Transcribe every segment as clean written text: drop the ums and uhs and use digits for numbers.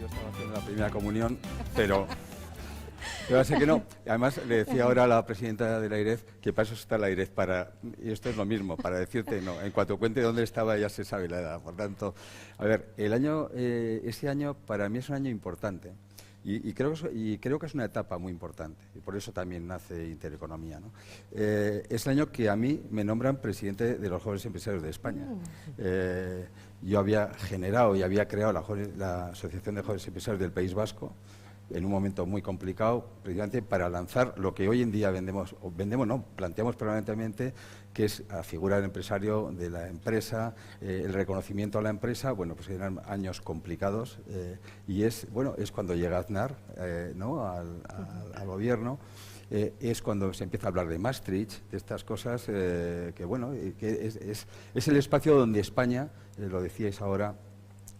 estaba haciendo la primera comunión, pero sé que no. Además, le decía ahora a la presidenta de la AIREF que para eso está la AIREF, y esto es lo mismo, para decirte no. En cuanto cuente dónde estaba, ya se sabe la edad. Por tanto, a ver, este año para mí es un año importante. Y creo que es una etapa muy importante, y por eso también nace Intereconomía, ¿no? Es el año que a mí me nombran presidente de los jóvenes empresarios de España. Yo había generado y había creado la Asociación de Jóvenes Empresarios del País Vasco en un momento muy complicado, precisamente para lanzar lo que hoy en día planteamos permanentemente, que es la figura del empresario, de la empresa, el reconocimiento a la empresa. Bueno, pues eran años complicados y es cuando llega Aznar al gobierno. Es cuando se empieza a hablar de Maastricht, de estas cosas, que es el espacio donde España, lo decíais ahora,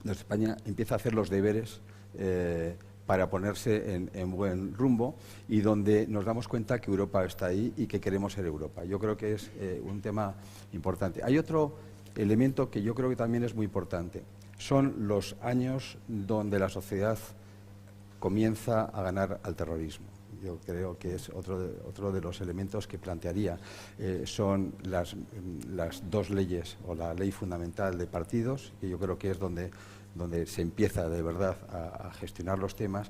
donde España empieza a hacer los deberes para ponerse en buen rumbo, y donde nos damos cuenta que Europa está ahí y que queremos ser Europa. Yo creo que es un tema importante. Hay otro elemento que yo creo que también es muy importante. Son los años donde la sociedad comienza a ganar al terrorismo. Yo creo que es otro de los elementos que plantearía. Son las dos leyes, o la ley fundamental de partidos, que yo creo que es donde se empieza de verdad a gestionar los temas,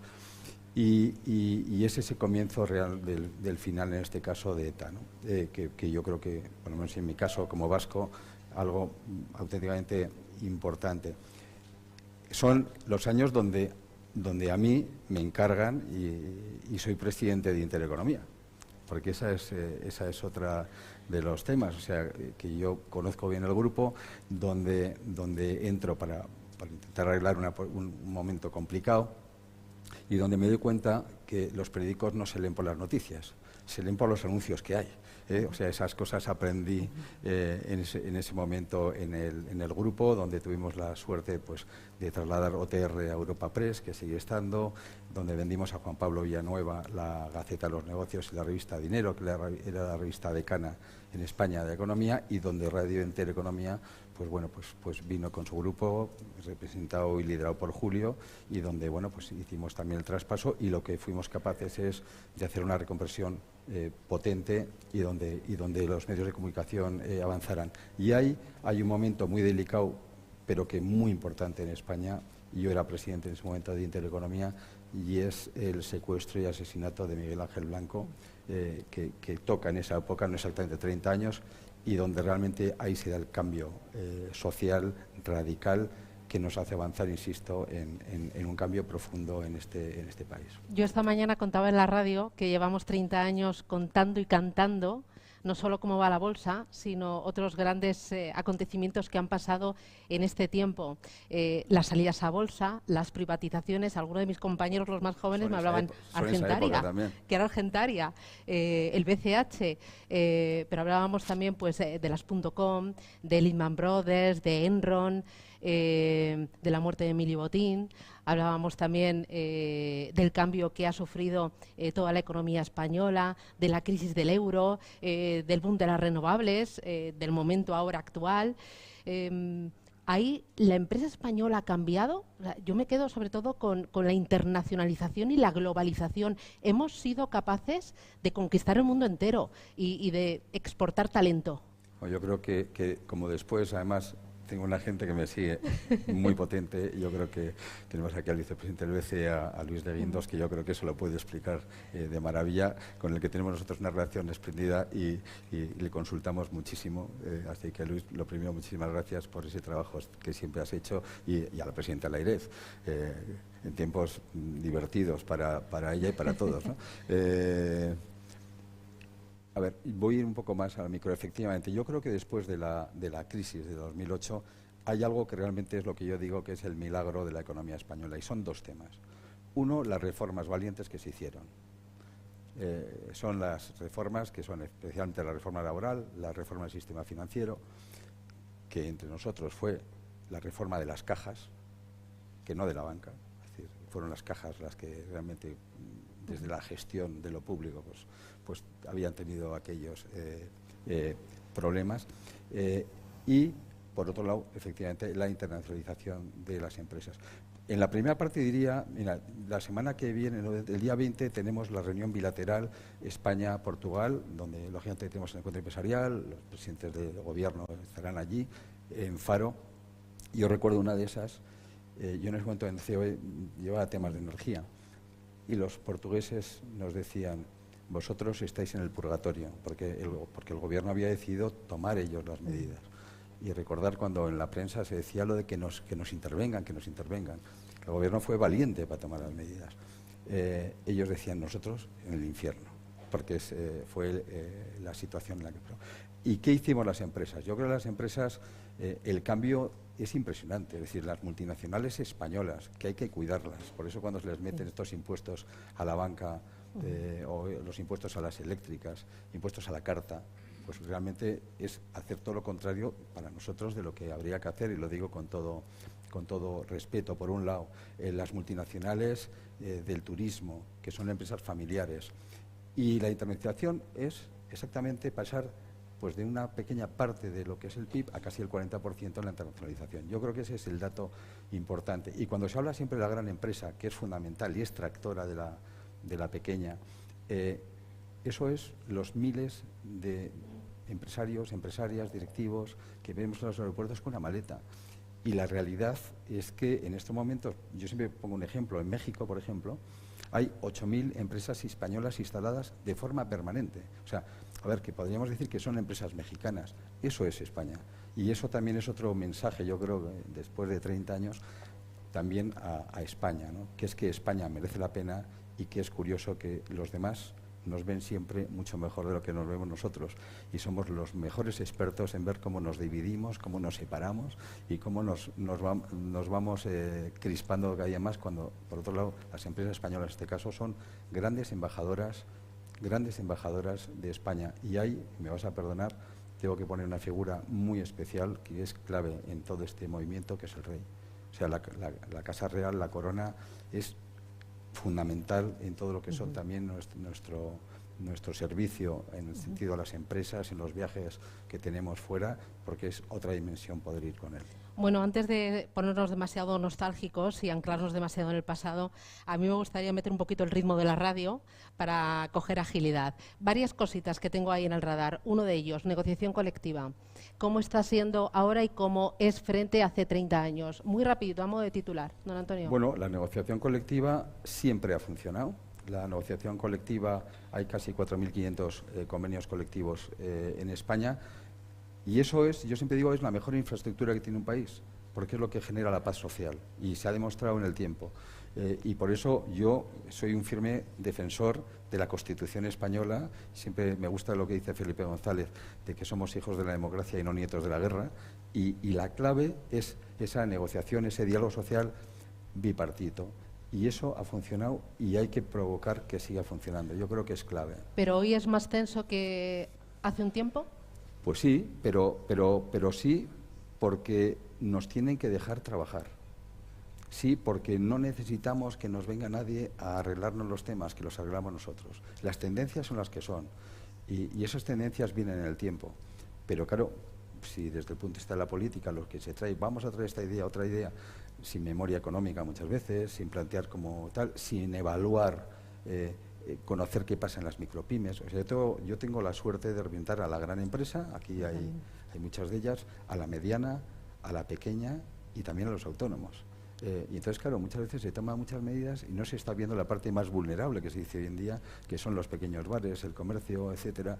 y es ese comienzo real del final, en este caso, de ETA, ¿no? Que yo creo que, por lo menos en mi caso como vasco, algo auténticamente importante. Son los años donde a mí me encargan y soy presidente de Intereconomía, porque esa es otra de los temas. O sea, que yo conozco bien el grupo, donde entro para intentar arreglar un momento complicado, y donde me doy cuenta que los periódicos no se leen por las noticias, se leen por los anuncios que hay. O sea, esas cosas aprendí en ese momento en el grupo, donde tuvimos la suerte, pues, de trasladar OTR a Europa Press, que sigue estando, donde vendimos a Juan Pablo Villanueva la Gaceta de los Negocios y la revista Dinero, que era la revista decana en España de economía, y donde Radio Intereconomía pues vino con su grupo, representado y liderado por Julio, y donde pues hicimos también el traspaso, y lo que fuimos capaces es de hacer una reconversión potente, y donde los medios de comunicación avanzaran. Y ahí hay un momento muy delicado, pero que muy importante en España, y yo era presidente en ese momento de Intereconomía, y es el secuestro y asesinato de Miguel Ángel Blanco, que toca en esa época, no exactamente 30 años, y donde realmente ahí se da el cambio social radical, que nos hace avanzar, insisto, en un cambio profundo en este país. Yo esta mañana contaba en la radio que llevamos 30 años contando y cantando no solo cómo va la bolsa, sino otros grandes acontecimientos que han pasado en este tiempo. Las salidas a bolsa, las privatizaciones. Algunos de mis compañeros, los más jóvenes, me hablaban Argentaria, que era Argentaria, el BCH, pero hablábamos también, pues, de las .com, de Lehman Brothers, de Enron, de la muerte de Emilio Botín. Hablábamos también del cambio que ha sufrido toda la economía española, de la crisis del euro, del boom de las renovables, del momento ahora actual. Ahí la empresa española ha cambiado. O sea, yo me quedo sobre todo con la internacionalización y la globalización. Hemos sido capaces de conquistar el mundo entero y de exportar talento. Yo creo que como después, además, tengo una gente que me sigue muy potente. Yo creo que tenemos aquí al vicepresidente del BCE, a Luis de Guindos, que yo creo que eso lo puede explicar de maravilla, con el que tenemos nosotros una relación espléndida, y le consultamos muchísimo. Así que, Luis, lo primero, muchísimas gracias por ese trabajo que siempre has hecho, y a la presidenta de la AIREF, en tiempos divertidos para ella y para todos, ¿no? A ver, voy a ir un poco más al micro. Efectivamente, yo creo que después de la crisis de 2008 hay algo que realmente es lo que yo digo que es el milagro de la economía española, y son dos temas. Uno, las reformas valientes que se hicieron. Son las reformas que son especialmente la reforma laboral, la reforma del sistema financiero, que entre nosotros fue la reforma de las cajas, que no de la banca. Es decir, fueron las cajas las que realmente, desde la gestión de lo público, pues habían tenido aquellos problemas. Y, por otro lado, efectivamente, la internacionalización de las empresas. En la primera parte diría, mira, la semana que viene, ¿no?, el día 20, tenemos la reunión bilateral España-Portugal, donde lógicamente tenemos el encuentro empresarial, los presidentes del gobierno estarán allí, en Faro. Yo recuerdo una de esas, yo en ese momento en COE llevaba temas de energía, y los portugueses nos decían: vosotros estáis en el purgatorio, porque el gobierno había decidido tomar ellos las medidas. Y recordar cuando en la prensa se decía lo de que nos intervengan, que nos intervengan. El gobierno fue valiente para tomar las medidas. Ellos decían: nosotros en el infierno, porque fue la situación en la que... ¿Y qué hicimos las empresas? Yo creo que las empresas, el cambio es impresionante. Es decir, las multinacionales españolas, que hay que cuidarlas. Por eso cuando se les meten estos impuestos a la banca, o los impuestos a las eléctricas, impuestos a la carta, pues realmente es hacer todo lo contrario para nosotros de lo que habría que hacer, y lo digo con todo respeto. Por un lado, las multinacionales del turismo, que son empresas familiares, y la internacionalización es exactamente pasar pues de una pequeña parte de lo que es el PIB a casi el 40% en la internacionalización. Yo creo que ese es el dato importante. Y cuando se habla siempre de la gran empresa, que es fundamental y es tractora de la pequeña, eso es los miles de empresarios, empresarias, directivos que vemos en los aeropuertos con una maleta. Y la realidad es que en estos momentos, yo siempre pongo un ejemplo, en México, por ejemplo, hay 8.000 empresas españolas instaladas de forma permanente. O sea, a ver, que podríamos decir que son empresas mexicanas. Eso es España. Y eso también es otro mensaje, yo creo, después de 30 años, también a España, ¿no? Que es que España merece la pena, y que es curioso que los demás nos ven siempre mucho mejor de lo que nos vemos nosotros, y somos los mejores expertos en ver cómo nos dividimos, cómo nos separamos y cómo nos vamos crispando cada día más, cuando, por otro lado, las empresas españolas en este caso son grandes embajadoras de España. Y ahí, me vas a perdonar, tengo que poner una figura muy especial que es clave en todo este movimiento, que es el rey. O sea, la Casa Real, la corona, es fundamental en todo lo que son también nuestro servicio, en el sentido de las empresas, en los viajes que tenemos fuera, porque es otra dimensión poder ir con él. Bueno, antes de ponernos demasiado nostálgicos y anclarnos demasiado en el pasado, a mí me gustaría meter un poquito el ritmo de la radio para coger agilidad. Varias cositas que tengo ahí en el radar. Uno de ellos, negociación colectiva. ¿Cómo está siendo ahora y cómo es frente a hace 30 años? Muy rápido, a modo de titular, don Antonio. Bueno, la negociación colectiva siempre ha funcionado. La negociación colectiva, hay casi 4.500 convenios colectivos en España. Y eso es, yo siempre digo, es la mejor infraestructura que tiene un país, porque es lo que genera la paz social, y se ha demostrado en el tiempo. Y por eso yo soy un firme defensor de la Constitución española. Siempre me gusta lo que dice Felipe González, de que somos hijos de la democracia y no nietos de la guerra. Y la clave es esa negociación, ese diálogo social bipartito. Y eso ha funcionado, y hay que provocar que siga funcionando. Yo creo que es clave. ¿Pero hoy es más tenso que hace un tiempo? Pues sí, pero sí, porque nos tienen que dejar trabajar. Sí, porque no necesitamos que nos venga nadie a arreglarnos los temas, que los arreglamos nosotros. Las tendencias son las que son, y esas tendencias vienen en el tiempo. Pero claro, si desde el punto de vista de la política lo que se trae, vamos a traer esta idea, otra idea, sin memoria económica muchas veces, sin plantear como tal, sin evaluar, conocer qué pasa en las micropymes. O sea, yo tengo la suerte de representar a la gran empresa, aquí hay muchas de ellas, a la mediana, a la pequeña y también a los autónomos. Y entonces, claro, muchas veces se toman muchas medidas y no se está viendo la parte más vulnerable que se dice hoy en día, que son los pequeños bares, el comercio, etcétera.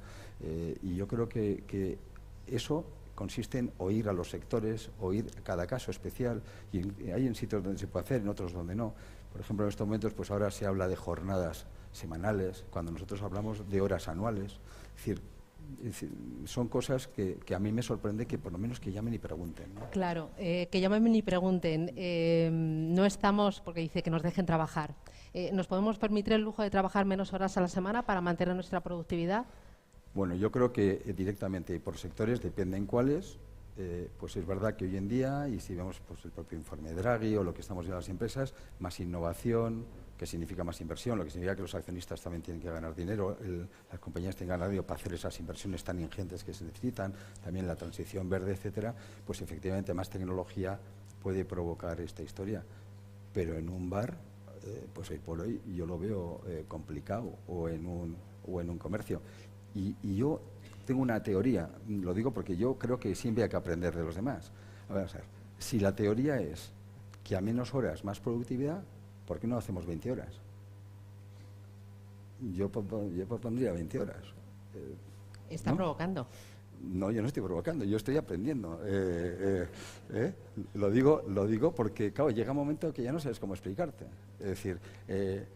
Y yo creo que eso consiste en oír a los sectores, oír cada caso especial, y hay en sitios donde se puede hacer, en otros donde no. Por ejemplo, en estos momentos, pues ahora se habla de jornadas semanales, cuando nosotros hablamos de horas anuales. Es decir, son cosas que a mí me sorprende que por lo menos que llamen y pregunten, ¿no? Claro, que llamen y pregunten. No estamos, porque dice que nos dejen trabajar. ¿Nos podemos permitir el lujo de trabajar menos horas a la semana para mantener nuestra productividad? Bueno, yo creo que directamente por sectores, dependen cuáles. Pues es verdad que hoy en día, y si vemos pues el propio informe de Draghi o lo que estamos viendo en las empresas, más innovación, que significa más inversión, lo que significa que los accionistas también tienen que ganar dinero, las compañías tienen que ganar dinero para hacer esas inversiones tan ingentes que se necesitan, también la transición verde, etcétera. Pues efectivamente más tecnología puede provocar esta historia. pero en un bar, pues hoy por hoy yo lo veo complicado, o en un comercio. Y yo tengo una teoría, lo digo porque yo creo que siempre hay que aprender de los demás. Vamos a ver, si la teoría es que a menos horas más productividad, ¿por qué no hacemos 20 horas? Yo propondría 20 horas. Está ¿no? provocando. No, yo no estoy provocando, yo estoy aprendiendo. Lo digo porque, claro, llega un momento que ya no sabes cómo explicarte. Es decir,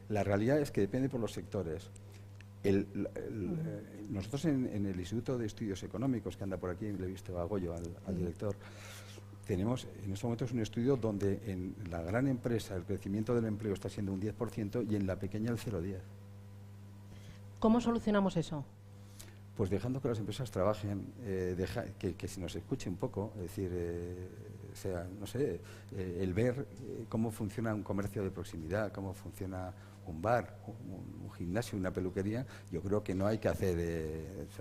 la realidad es que depende por los sectores. Nosotros en el Instituto de Estudios Económicos, que anda por aquí, le he visto a Goyo, al director, tenemos en estos momentos un estudio donde en la gran empresa el crecimiento del empleo está siendo un 10% y en la pequeña el 0,10%. ¿Cómo solucionamos eso? Pues dejando que las empresas trabajen, que se nos escuche un poco, es decir, no sé, el ver cómo funciona un comercio de proximidad, cómo funciona un bar, un gimnasio, una peluquería. Yo creo que no hay que hacer,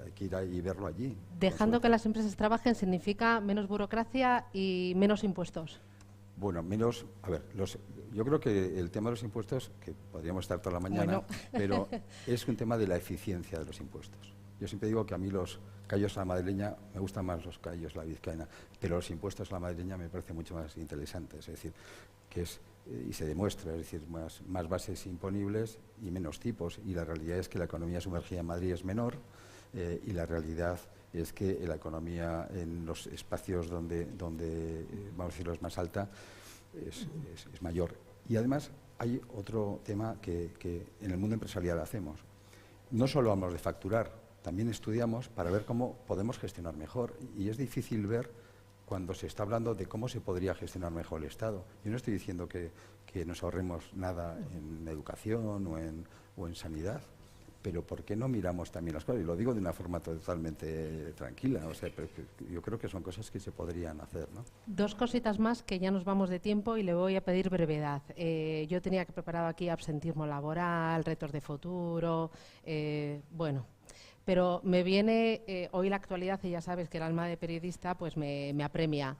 hay que ir ahí y verlo allí. Dejando que las empresas trabajen significa menos burocracia y menos impuestos. Bueno, menos, a ver, yo creo que el tema de los impuestos, que podríamos estar toda la mañana, pero es un tema de la eficiencia de los impuestos. Yo siempre digo que a mí los callos a la madrileña, me gustan más los callos a la vizcaína, pero los impuestos a la madrileña me parecen mucho más interesantes, es decir, que es, y se demuestra, es decir, más bases imponibles y menos tipos, y la realidad es que la economía sumergida en Madrid es menor, y la realidad es que la economía en los espacios donde vamos a decirlo, es más alta, es mayor. Y además hay otro tema que en el mundo empresarial hacemos. No solo hablamos de facturar, también estudiamos para ver cómo podemos gestionar mejor. Y es difícil ver cuando se está hablando de cómo se podría gestionar mejor el Estado. Yo no estoy diciendo que nos ahorremos nada en educación o en sanidad, pero ¿por qué no miramos también las cosas? Y lo digo de una forma totalmente tranquila. O sea, yo creo que son cosas que se podrían hacer, ¿no? Dos cositas más que ya nos vamos de tiempo y le voy a pedir brevedad. Yo tenía que preparar aquí absentismo laboral, retos de futuro, bueno. Pero me viene hoy la actualidad, y ya sabes que el alma de periodista pues me apremia.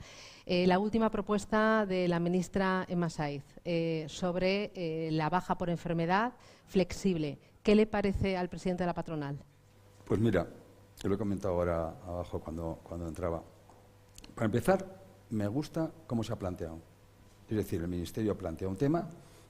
La última propuesta de la ministra Emma Saiz sobre la baja por enfermedad flexible. ¿Qué le parece al presidente de la patronal? Pues mira, te lo he comentado ahora abajo cuando entraba. Para empezar, me gusta cómo se ha planteado. Es decir, el Ministerio plantea un tema,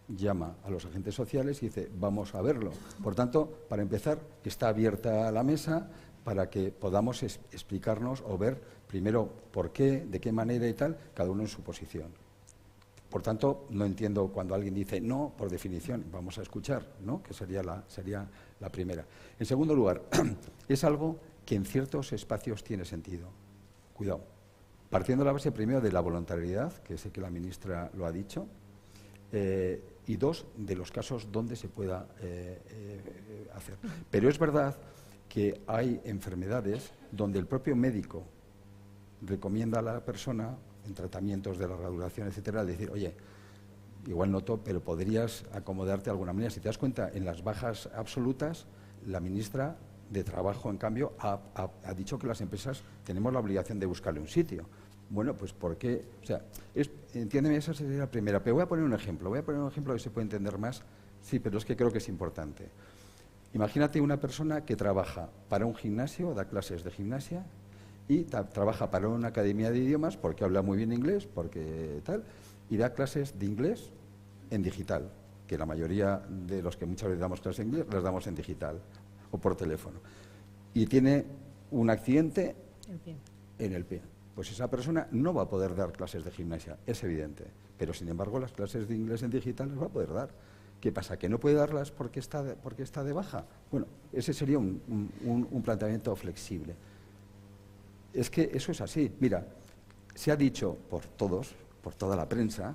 llama a los agentes sociales y dice, vamos a verlo. Por tanto, para empezar, está abierta la mesa para que podamos explicarnos o ver primero por qué, de qué manera y tal, cada uno en su posición. Por tanto, no entiendo cuando alguien dice no, por definición, vamos a escuchar, ¿no? Que sería la primera. En segundo lugar, es algo que en ciertos espacios tiene sentido. Cuidado. Partiendo de la base primero de la voluntariedad, que sé que la ministra lo ha dicho, y dos, de los casos donde se pueda hacer. Pero es verdad que hay enfermedades donde el propio médico recomienda a la persona, en tratamientos de larga duración, etcétera, decir, oye, igual noto, pero podrías acomodarte de alguna manera. Si te das cuenta, en las bajas absolutas, la ministra de Trabajo, en cambio, ha dicho que las empresas tenemos la obligación de buscarle un sitio. Bueno, pues ¿por qué? O sea, entiéndeme, esa sería la primera. Pero voy a poner un ejemplo que se puede entender más. Sí, pero es que creo que es importante. Imagínate una persona que trabaja para un gimnasio, da clases de gimnasia, y trabaja para una academia de idiomas porque habla muy bien inglés, porque tal, y da clases de inglés en digital, que la mayoría de los que muchas veces damos clases de inglés las damos en digital o por teléfono. Y tiene un accidente en el pie. Pues esa persona no va a poder dar clases de gimnasia, es evidente. Pero, sin embargo, las clases de inglés en digital las va a poder dar. ¿Qué pasa? ¿Que no puede darlas porque está de baja? Bueno, ese sería un planteamiento flexible. Es que eso es así. Mira, se ha dicho por todos, por toda la prensa,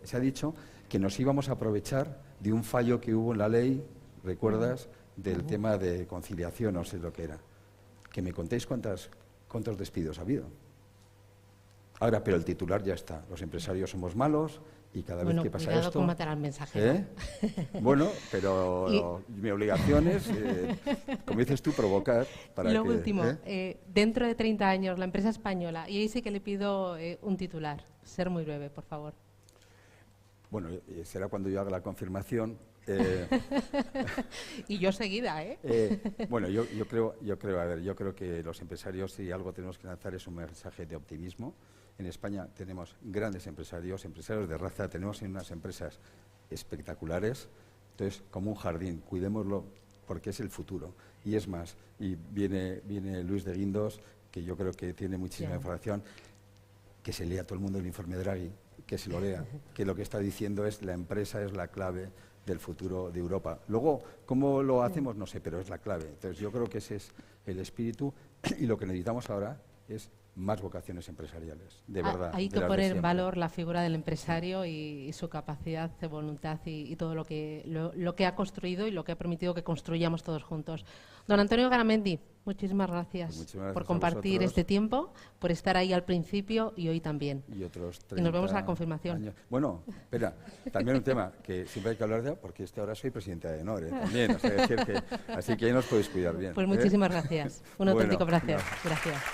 se ha dicho que nos íbamos a aprovechar de un fallo que hubo en la ley, ¿recuerdas?, del tema de conciliación, no sé lo que era. Que me contéis cuántos despidos ha habido. Ahora, pero el titular ya está. Los empresarios somos malos y cada vez que pasa cuidado esto... con matar al mensajero. Bueno, pero mi obligación es, como dices tú, provocar para Lo que... último, dentro de 30 años, la empresa española, y ahí sí que le pido un titular, ser muy breve, por favor. Bueno, será cuando yo haga la confirmación. Y yo seguida, ¿eh? Bueno, yo creo que los empresarios, si algo tenemos que lanzar, es un mensaje de optimismo. En España tenemos grandes empresarios de raza, tenemos unas empresas espectaculares. Entonces, como un jardín, cuidémoslo porque es el futuro. Y es más, y viene Luis de Guindos, que yo creo que tiene muchísima información, que se lea todo el mundo el informe Draghi, que se lo lea, que lo que está diciendo es la empresa es la clave del futuro de Europa. Luego, ¿cómo lo hacemos? No sé, pero es la clave. Entonces, yo creo que ese es el espíritu y lo que necesitamos ahora es más vocaciones empresariales, de verdad. Hay que poner en valor la figura del empresario y su capacidad de voluntad y todo lo que ha construido y lo que ha permitido que construyamos todos juntos. Don Antonio Garamendi, muchísimas gracias por compartir este tiempo, por estar ahí al principio y hoy también. Y otros 30 y nos vemos a la confirmación. Años. Bueno, espera, también un tema que siempre hay que hablar de, porque ahora soy presidenta de Enor, también, o sea, decir que, así que ahí nos podéis cuidar bien. Pues muchísimas gracias, un auténtico placer. Gracias.